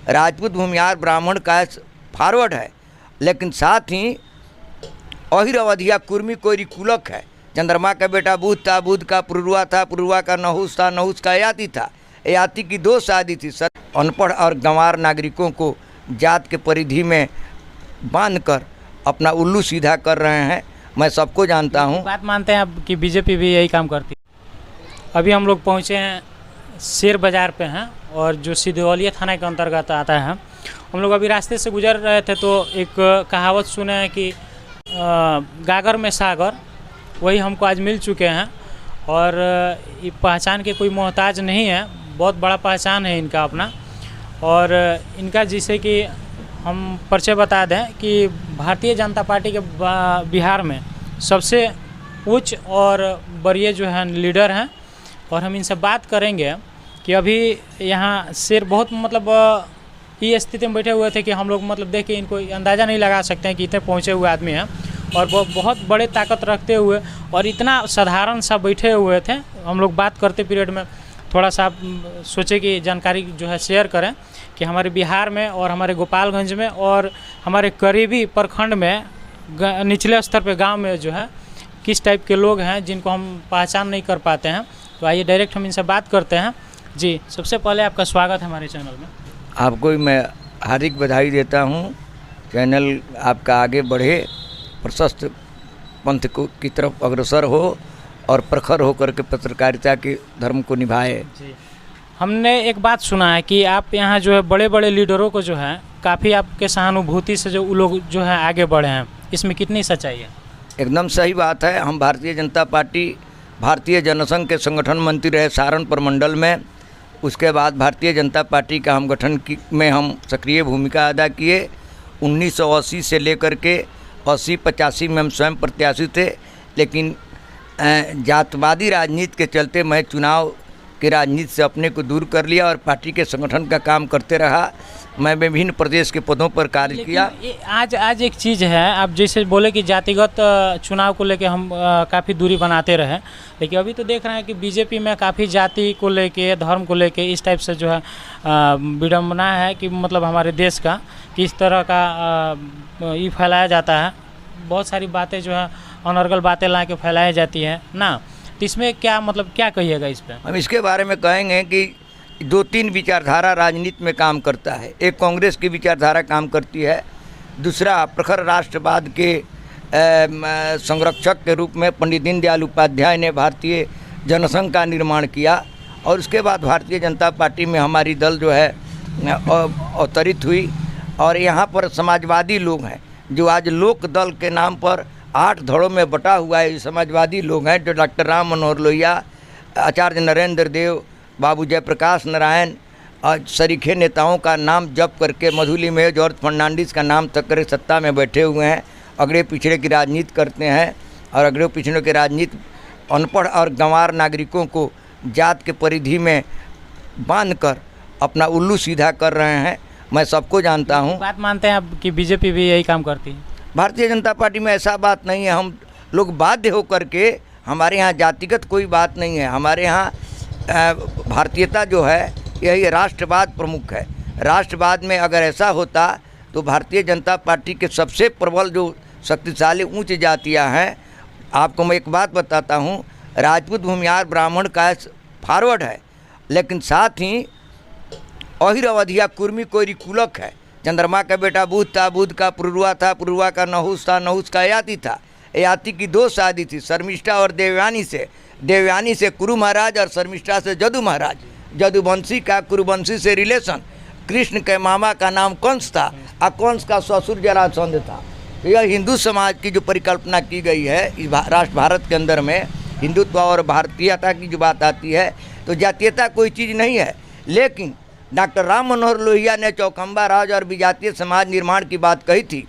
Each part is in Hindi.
राजपूत भूमिहार ब्राह्मण का फॉरवर्ड है, लेकिन साथ ही अहिर अवधिया कुर्मी कोयरी कुलक है। चंद्रमा का बेटा बुध था, बुध का पुरुआ था, पुरुआ का नहुस था, नहुस का याति था, याति की 2 शादी थी। सर अनपढ़ और गंवार नागरिकों को जात के परिधि में बांधकर अपना उल्लू सीधा कर रहे हैं। मैं सबको जानता हूं। बात मानते हैं आप कि बीजेपी भी यही काम करती है। अभी हम लोग पहुंचे हैं शेर बाज़ार पे हैं और जो सिद्धौलिया थाना के अंतर्गत आता है। हम लोग अभी रास्ते से गुजर रहे थे तो एक कहावत सुने हैं कि गागर में सागर, वही हमको आज मिल चुके हैं। और ये पहचान के कोई मोहताज नहीं है, बहुत बड़ा पहचान है इनका अपना। और इनका जैसे कि हम परिचय बता दें कि भारतीय जनता पार्टी के बिहार में सबसे उच्च और बड़े जो हैं लीडर हैं। और हम इनसे बात करेंगे कि अभी यहाँ शेर बहुत ये स्थिति में बैठे हुए थे कि हम लोग देख के इनको अंदाज़ा नहीं लगा सकते हैं कि इतने पहुँचे हुए आदमी हैं और वो बहुत बड़े ताकत रखते हुए और इतना साधारण सा बैठे हुए थे। हम लोग बात करते पीरियड में थोड़ा सा सोचे कि जानकारी जो है शेयर करें कि हमारे बिहार में और हमारे गोपालगंज में और हमारे करीबी प्रखंड में निचले स्तर पे गांव में जो है किस टाइप के लोग हैं जिनको हम पहचान नहीं कर पाते हैं। तो आइए डायरेक्ट हम इनसे बात करते हैं। जी, सबसे पहले आपका स्वागत है हमारे चैनल में। आपको मैं हार्दिक बधाई देता हूं। चैनल आपका आगे बढ़े, प्रशस्त पंथ को की तरफ अग्रसर हो और प्रखर होकर के पत्रकारिता के धर्म को निभाए। जी, हमने एक बात सुना है कि आप यहाँ जो है बड़े बड़े लीडरों को जो है काफ़ी आपके सहानुभूति से जो लोग जो है आगे बढ़े हैं, इसमें कितनी सच्चाई है? एकदम सही बात है। हम भारतीय जनता पार्टी भारतीय जनसंघ के संगठन मंत्री रहे सारण प्रमंडल में। उसके बाद भारतीय जनता पार्टी का हम गठन में हम सक्रिय भूमिका अदा किए। 1980 से लेकर के 80-85 में हम स्वयं प्रत्याशी थे, लेकिन जातवादी राजनीति के चलते मैं चुनाव की राजनीति से अपने को दूर कर लिया और पार्टी के संगठन का काम करते रहा। मैं विभिन्न प्रदेश के पदों पर कार्य किया। आज एक चीज़ है, आप जैसे बोले कि जातिगत चुनाव को लेके हम काफ़ी दूरी बनाते रहे, लेकिन अभी तो देख रहे हैं कि बीजेपी में काफ़ी जाति को लेके, धर्म को लेके इस टाइप से जो है विडम्बना है कि हमारे देश का किस तरह का ये फैलाया जाता है। बहुत सारी बातें जो है अनर्गल बातें ला के फैलाई जाती हैं ना। तो इसमें क्या क्या कहिएगा इस पर? हम इसके बारे में कहेंगे कि 2-3 विचारधारा राजनीति में काम करता है। एक कांग्रेस की विचारधारा काम करती है, दूसरा प्रखर राष्ट्रवाद के संरक्षक के रूप में पंडित दीनदयाल उपाध्याय ने भारतीय जनसंघ का निर्माण किया। और उसके बाद भारतीय जनता पार्टी में हमारी दल जो है अवतरित हुई। और यहाँ पर समाजवादी लोग हैं जो आज लोक दल के नाम पर 8 धड़ों में बटा हुआ है। समाजवादी लोग हैं जो डॉक्टर राम मनोहर लोहिया, आचार्य नरेंद्र देव, बाबू जयप्रकाश नारायण और सरीखे नेताओं का नाम जप करके मधुली में जॉर्ज फर्नांडिस का नाम तक कर सत्ता में बैठे हुए हैं। अगड़े पिछड़े की राजनीति करते हैं और अगड़े पिछड़ों की राजनीति अनपढ़ और गंवार नागरिकों को जात के परिधि में बांधकर अपना उल्लू सीधा कर रहे हैं। मैं सबको जानता हूं। बात मानते हैं आप कि बीजेपी भी यही काम करती है? भारतीय जनता पार्टी में ऐसा बात नहीं है। हम लोग बाध्य होकर के, हमारे यहाँ जातिगत कोई बात नहीं है। हमारे यहाँ भारतीयता जो है यही राष्ट्रवाद प्रमुख है। राष्ट्रवाद में अगर ऐसा होता तो भारतीय जनता पार्टी के सबसे प्रबल जो शक्तिशाली उच्च जातियाँ हैं, आपको मैं एक बात बताता हूँ, राजपूत भूमिहार ब्राह्मण का फॉरवर्ड है, लेकिन साथ ही अहिर अवधिया कुर्मी कोयरी कुलक है। चंद्रमा का बेटा बुध था, बुध का पुरुआ था, पुरुआ का नहुस था, नहुस का याति था, याति की 2 शादी थी, शर्मिष्ठा और देवयानी से कुरु महाराज और शर्मिष्ठा से जदु महाराज। जदुवंशी का कुरुवंशी से रिलेशन। कृष्ण के मामा का नाम कंस था और कंस का ससुर जरासंध था। तो यह हिंदू समाज की जो परिकल्पना की गई है इस राष्ट्र भारत के अंदर में, हिंदुत्व और भारतीयता की जो बात आती है, तो जातीयता कोई चीज़ नहीं है। लेकिन डॉक्टर राम मनोहर लोहिया ने चौखंबा राज और विजातीय समाज निर्माण की बात कही थी।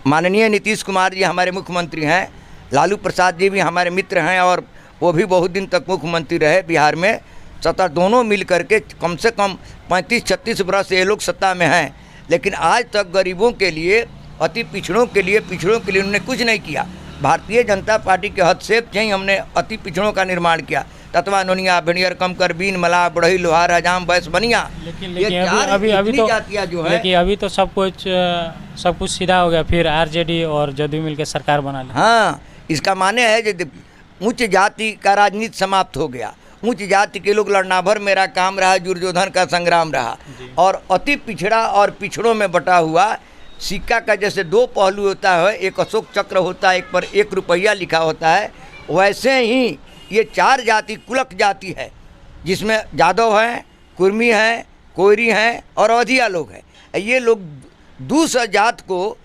माननीय नीतीश कुमार जी हमारे मुख्यमंत्री हैं, लालू प्रसाद जी भी हमारे मित्र हैं और वो भी बहुत दिन तक मुख्यमंत्री रहे बिहार में। सत्ता दोनों मिल करके कम से कम 35-36 वर्ष ये लोग सत्ता में हैं, लेकिन आज तक गरीबों के लिए, अति पिछड़ों के लिए उन्होंने कुछ नहीं किया। भारतीय जनता पार्टी के हस्तक्षेप से ही हमने अति पिछड़ों का निर्माण किया। तत्वा नोनिया भेड़ियर कम कर बीन मला बढ़ई लोहार हजाम बैस बनिया। लेकिन ये चार अभी इतनी तो जातियाँ जो है, लेकिन अभी तो सब कुछ सीधा हो गया, फिर आरजेडी और जदयू मिलकर सरकार बना ली। हाँ, इसका माने है जो उच्च जाति का राजनीति समाप्त हो गया। उच्च जाति के लोग लड़ना भर मेरा काम रहा, दुर्योधन का संग्राम रहा। और अति पिछड़ा और पिछड़ों में बटा हुआ सिक्का का जैसे दो पहलू होता है, एक अशोक चक्र होता है, एक पर 1 रुपया लिखा होता है, वैसे ही ये 4 जाति कुलक जाति है, जिसमें यादव हैं, कुर्मी हैं, कोयरी हैं और अवधिया लोग हैं। ये लोग दूसरा जात को,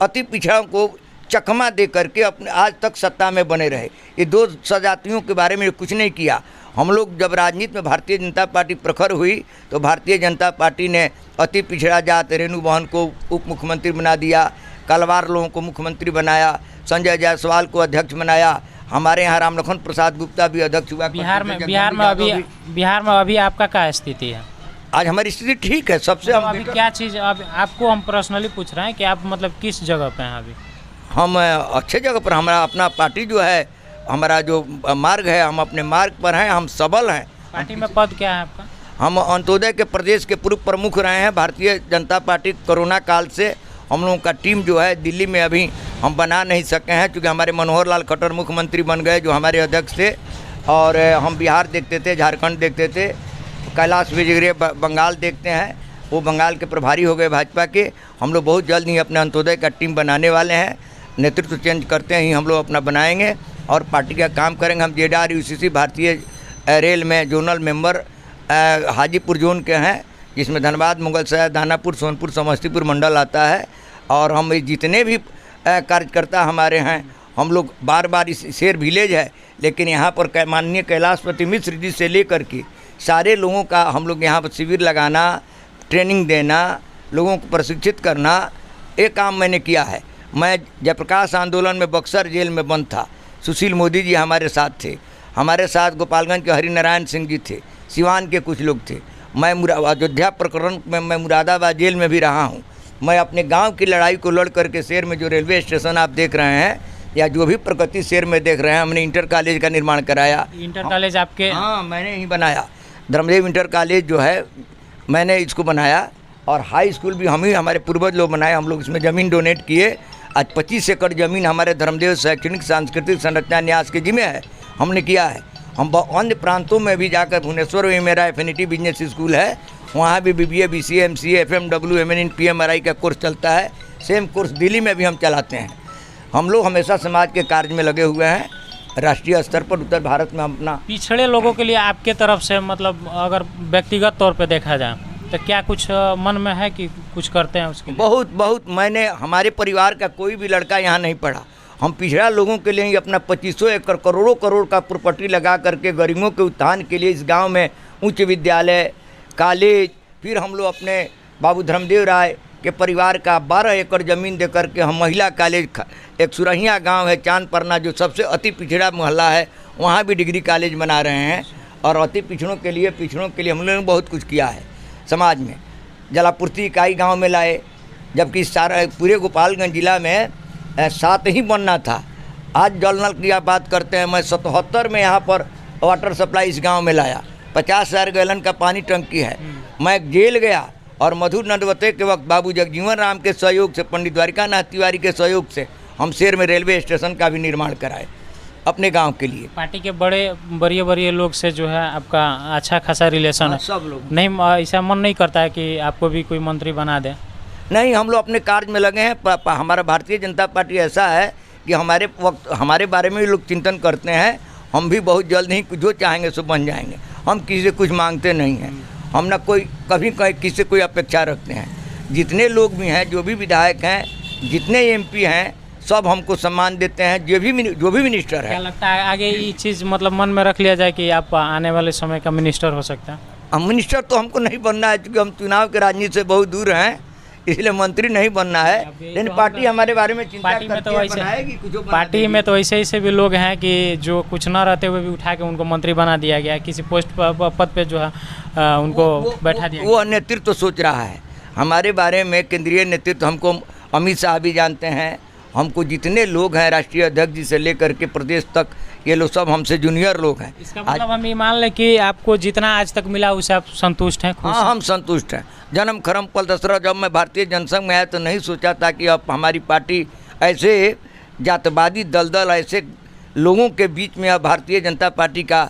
अति पिछड़ों को चकमा दे करके अपने आज तक सत्ता में बने रहे। ये 2 जातियों के बारे में कुछ नहीं किया। हम लोग जब राजनीति में भारतीय जनता पार्टी प्रखर हुई तो भारतीय जनता पार्टी ने अति पिछड़ा जात रेणु बहन को उप मुख्यमंत्री बना दिया, कलवार लोगों को मुख्यमंत्री बनाया, संजय जायसवाल को अध्यक्ष बनाया। हमारे यहाँ राम लखन प्रसाद गुप्ता भी अध्यक्ष हुआ। बिहार में अभी आपका क्या स्थिति है? आज हमारी स्थिति ठीक है। सबसे हम अभी क्या चीज़, अब आपको हम पर्सनली पूछ रहे हैं कि आप मतलब किस जगह पे हैं अभी? हम अच्छे जगह पर, हमारा अपना पार्टी जो है, हमारा जो मार्ग है, हम अपने मार्ग पर हैं, हम सबल हैं। पार्टी में पद क्या है आपका? हम अंत्योदय के प्रदेश के पूर्व प्रमुख रहे हैं भारतीय जनता पार्टी। कोरोना काल से हम लोगों का टीम जो है दिल्ली में अभी हम बना नहीं सके हैं, क्योंकि हमारे मनोहर लाल खट्टर मुख्यमंत्री बन गए जो हमारे अध्यक्ष थे, और हम बिहार देखते थे, झारखंड देखते थे, कैलाश विजयवर्गीय बंगाल देखते हैं, वो बंगाल के प्रभारी हो गए भाजपा के। हम लोग बहुत जल्द ही अपने अंत्योदय का टीम बनाने वाले हैं। नेतृत्व चेंज करते ही हम लोग अपना बनाएंगे और पार्टी का काम करेंगे। हम JRUCC भारतीय रेल में जोनल मेंबर हाजीपुर जोन के हैं, जिसमें धनबाद, मुगलसराय, दानापुर, सोनपुर, समस्तीपुर मंडल आता है। और हम जितने भी कार्यकर्ता हमारे हैं, हम लोग बार बार इस शेर विलेज है, लेकिन यहाँ पर माननीय कैलाशपति मिश्र जी से लेकर के सारे लोगों का हम लोग यहाँ पर शिविर लगाना, ट्रेनिंग देना, लोगों को प्रशिक्षित करना, ये काम मैंने किया है। मैं जयप्रकाश आंदोलन में बक्सर जेल में बंद था, सुशील मोदी जी हमारे साथ थे, हमारे साथ गोपालगंज के हरिनारायण सिंह जी थे, सिवान के कुछ लोग थे। मैं अयोध्या प्रकरण में मैं मुरादाबाद जेल में भी रहा हूँ। मैं अपने गांव की लड़ाई को लड़ करके शहर में जो रेलवे स्टेशन आप देख रहे हैं या जो भी प्रगति शहर में देख रहे हैं, हमने इंटर कॉलेज का निर्माण कराया। इंटर कॉलेज आपके? हाँ, मैंने ही बनाया। धर्मदेव इंटर कॉलेज जो है मैंने इसको बनाया, और हाई स्कूल भी हम ही, हमारे पूर्वज लोग बनाए। हम लोग इसमें ज़मीन डोनेट किए। आज 25 एकड़ ज़मीन हमारे धर्मदेव शैक्षणिक सांस्कृतिक संरचना न्यास के जिम्मे है, हमने किया है। हम अन्य प्रांतों में भी जाकर, भुवनेश्वर में मेरा एफिनिटी बिजनेस स्कूल है, वहाँ भी BBA, BCA, MCA, FMW, MN, PMRI का कोर्स चलता है। सेम कोर्स दिल्ली में भी हम चलाते हैं। हम लोग हमेशा समाज के कार्य में लगे हुए हैं। राष्ट्रीय स्तर पर उत्तर भारत में हम अपना पिछड़े लोगों के लिए आपके तरफ से, मतलब अगर व्यक्तिगत तौर पे देखा जाए तो क्या कुछ मन में है कि कुछ करते हैं उसके लिए? बहुत मैंने, हमारे परिवार का कोई भी लड़का यहाँ नहीं पढ़ा। हम पिछड़ा लोगों के लिए ही अपना 2500 एकड़ करोड़ों करोड़ का प्रॉपर्टी लगा करके गरीबों के उत्थान के लिए इस गांव में उच्च विद्यालय, कॉलेज, फिर हम लोग अपने बाबू धर्मदेव राय के परिवार का 12 एकड़ ज़मीन दे करके हम महिला कॉलेज, एक सुरहिया गांव है चांदपरना जो सबसे अति पिछड़ा मोहल्ला है, वहाँ भी डिग्री कॉलेज बना रहे हैं। और अति पिछड़ों के लिए हम लोगों ने बहुत कुछ किया है समाज में। जलापूर्ति इकाई गांव में लाए, जबकि सारा पूरे गोपालगंज जिला में 7 ही बनना था। आज जल नल की आप बात करते हैं, मैं 77 में यहाँ पर वाटर सप्लाई इस गांव में लाया। 50,000 गैलन का पानी टंकी है। मैं जेल गया और मधुर नंदवते के वक्त बाबू जगजीवन राम के सहयोग से, पंडित द्वारिकानाथ तिवारी के सहयोग से हम शहर में रेलवे स्टेशन का भी निर्माण कराए अपने गांव के लिए। पार्टी के बड़े लोग से जो है आपका अच्छा खासा रिलेशन है? सब लोग। नहीं, ऐसा मन नहीं करता है कि आपको भी कोई मंत्री बना दे? नहीं, हम लोग अपने कार्य में लगे हैं। हमारा भारतीय जनता पार्टी ऐसा है कि हमारे बारे में भी लोग चिंतन करते हैं। हम भी बहुत जल्द ही जो चाहेंगे सो बन जाएंगे। हम किसी से कुछ मांगते नहीं हैं, हम ना कभी किसी से कोई अपेक्षा रखते हैं। जितने लोग भी हैं, जो भी विधायक हैं, जितने MP हैं, सब हमको सम्मान देते हैं। जो भी मिनिस्टर है। क्या लगता है आगे ये चीज़ मतलब मन में रख लिया जाए कि आप आने वाले समय का मिनिस्टर हो सकता है? हम मिनिस्टर तो हमको नहीं बनना है, क्योंकि हम चुनाव के राजनीति से बहुत दूर हैं, इसलिए मंत्री नहीं बनना है। लेकिन पार्टी हमारे बारे में चिंता करती है, बनाएगी कुछ। पार्टी में तो ऐसे भी लोग हैं कि जो कुछ न रहते हुए भी उठा के उनको मंत्री बना दिया गया, किसी पोस्ट पद पे जो है उनको बैठा दिया। वो नेतृत्व तो सोच रहा है हमारे बारे में। केंद्रीय नेतृत्व हमको अमित शाह भी जानते हैं। हमको जितने लोग हैं, राष्ट्रीय अध्यक्ष जी से लेकर के प्रदेश तक ये लोग सब हमसे जूनियर लोग हैं। इसका मतलब हम ये मान लें कि आपको जितना आज तक मिला उससे आप संतुष्ट हैं, खुश हाँ, हम संतुष्ट हैं। जन्म खरम पल दशरथ, जब मैं भारतीय जनसंघ में आया तो नहीं सोचा था कि अब हमारी पार्टी ऐसे जातवादी दलदल ऐसे लोगों के बीच में अब भारतीय जनता पार्टी का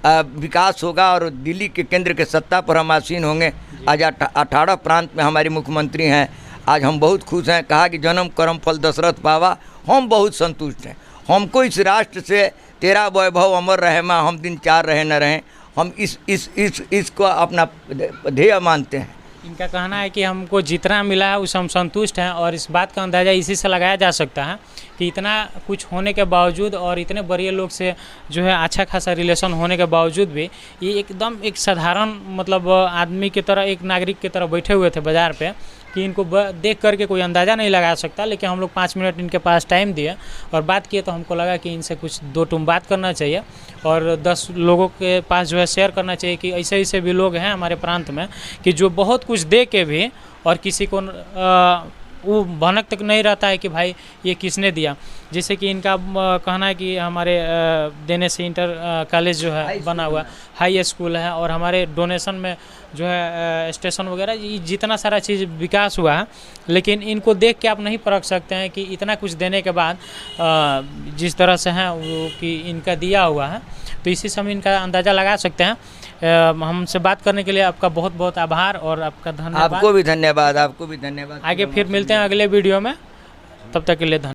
विकास होगा और दिल्ली के केंद्र के सत्ता पर हम आसीन होंगे। आज 18 प्रांत में हमारे मुख्यमंत्री हैं। आज हम बहुत खुश हैं। कहा कि जन्म कर्म फल दशरथ पावा, हम बहुत संतुष्ट हैं। हमको इस राष्ट्र से तेरा वैभव अमर रहे माँ, हम दिन चार रहे न रहें, हम इसको अपना ध्येय मानते हैं। इनका कहना है कि हमको जितना मिला है उससे हम संतुष्ट हैं और इस बात का अंदाज़ा इसी से लगाया जा सकता है कि इतना कुछ होने के बावजूद और इतने बड़े लोग से जो है अच्छा खासा रिलेशन होने के बावजूद भी ये एकदम एक साधारण मतलब आदमी की तरह, एक नागरिक की तरह बैठे हुए थे बाज़ार पे कि इनको देख करके कोई अंदाज़ा नहीं लगा सकता। लेकिन हम लोग 5 मिनट इनके पास टाइम दिए और बात किए तो हमको लगा कि इनसे कुछ 2 टूम बात करना चाहिए और 10 लोगों के पास जो है शेयर करना चाहिए कि ऐसे ऐसे भी लोग हैं हमारे प्रांत में कि जो बहुत कुछ दे के भी और किसी को वो भनक तक नहीं रहता है कि भाई ये किसने दिया। जैसे कि इनका कहना है कि हमारे देने से इंटर कॉलेज जो है बना हुआ हाई स्कूल है और हमारे डोनेशन में जो है स्टेशन वगैरह जितना सारा चीज़ विकास हुआ है, लेकिन इनको देख के आप नहीं परख सकते हैं कि इतना कुछ देने के बाद जिस तरह से हैं वो कि इनका दिया हुआ है, तो इसी से हम इनका अंदाज़ा लगा सकते हैं। हमसे बात करने के लिए आपका बहुत बहुत आभार और आपका धन्यवाद। आपको भी धन्यवाद, आपको भी धन्यवाद। आगे फिर मिलते हैं अगले वीडियो में, तब तक के लिए धन्यवाद।